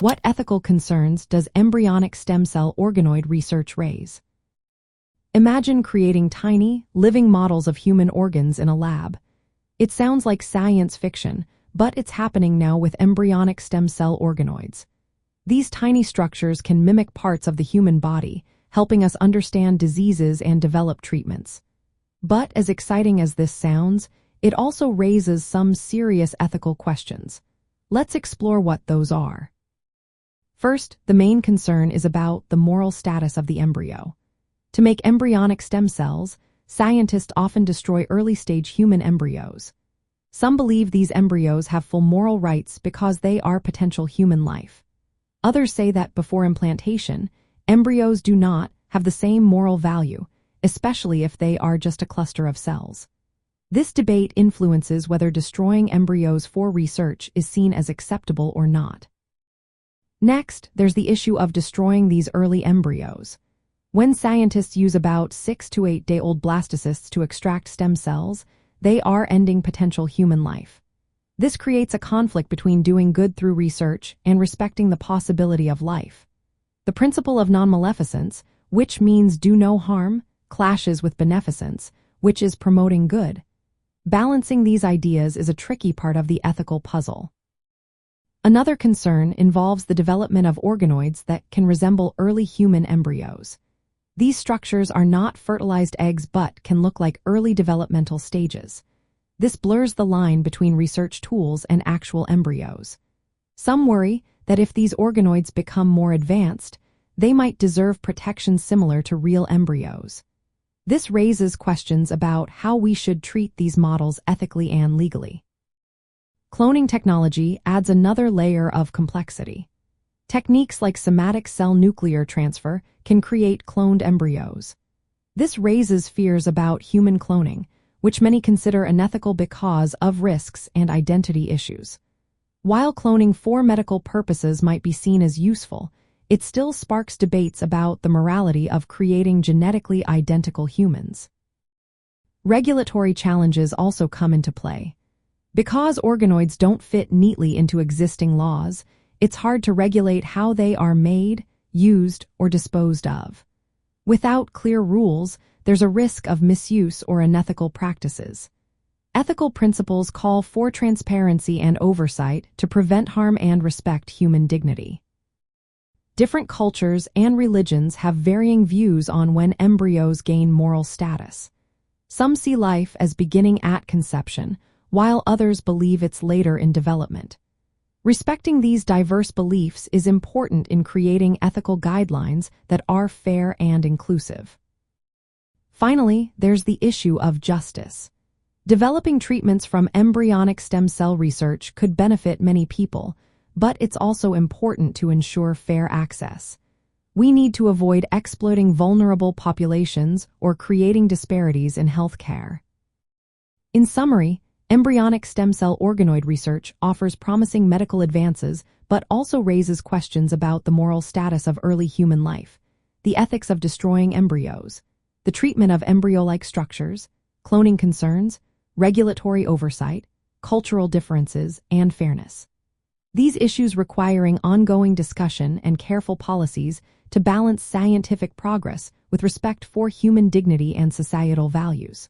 What ethical concerns does embryonic stem cell organoid research raise? Imagine creating tiny, living models of human organs in a lab. It sounds like science fiction, but it's happening now with embryonic stem cell organoids. These tiny structures can mimic parts of the human body, helping us understand diseases and develop treatments. But as exciting as this sounds, it also raises some serious ethical questions. Let's explore what those are. First, the main concern is about the moral status of the embryo. To make embryonic stem cells, scientists often destroy early-stage human embryos. Some believe these embryos have full moral rights because they are potential human life. Others say that before implantation, embryos do not have the same moral value, especially if they are just a cluster of cells. This debate influences whether destroying embryos for research is seen as acceptable or not. Next, there's the issue of destroying these early embryos. When scientists use about 6 to 8 day old blastocysts to extract stem cells, they are ending potential human life. This creates a conflict between doing good through research and respecting the possibility of life. The principle of non-maleficence, which means do no harm, clashes with beneficence, which is promoting good. Balancing these ideas is a tricky part of the ethical puzzle. Another concern involves the development of organoids that can resemble early human embryos. These structures are not fertilized eggs but can look like early developmental stages. This blurs the line between research tools and actual embryos. Some worry that if these organoids become more advanced, they might deserve protection similar to real embryos. This raises questions about how we should treat these models ethically and legally. Cloning technology adds another layer of complexity. Techniques like somatic cell nuclear transfer can create cloned embryos. This raises fears about human cloning, which many consider unethical because of risks and identity issues. While cloning for medical purposes might be seen as useful, it still sparks debates about the morality of creating genetically identical humans. Regulatory challenges also come into play. Because organoids don't fit neatly into existing laws, it's hard to regulate how they are made, used, or disposed of. Without clear rules, there's a risk of misuse or unethical practices. Ethical principles call for transparency and oversight to prevent harm and respect human dignity. Different cultures and religions have varying views on when embryos gain moral status. Some see life as beginning at conception, while others believe it's later in development. Respecting these diverse beliefs is important in creating ethical guidelines that are fair and inclusive. Finally, there's the issue of justice. Developing treatments from embryonic stem cell research could benefit many people, but it's also important to ensure fair access. We need to avoid exploiting vulnerable populations or creating disparities in healthcare. In summary, embryonic stem cell organoid research offers promising medical advances, but also raises questions about the moral status of early human life, the ethics of destroying embryos, the treatment of embryo-like structures, cloning concerns, regulatory oversight, cultural differences, and fairness. These issues requiring ongoing discussion and careful policies to balance scientific progress with respect for human dignity and societal values.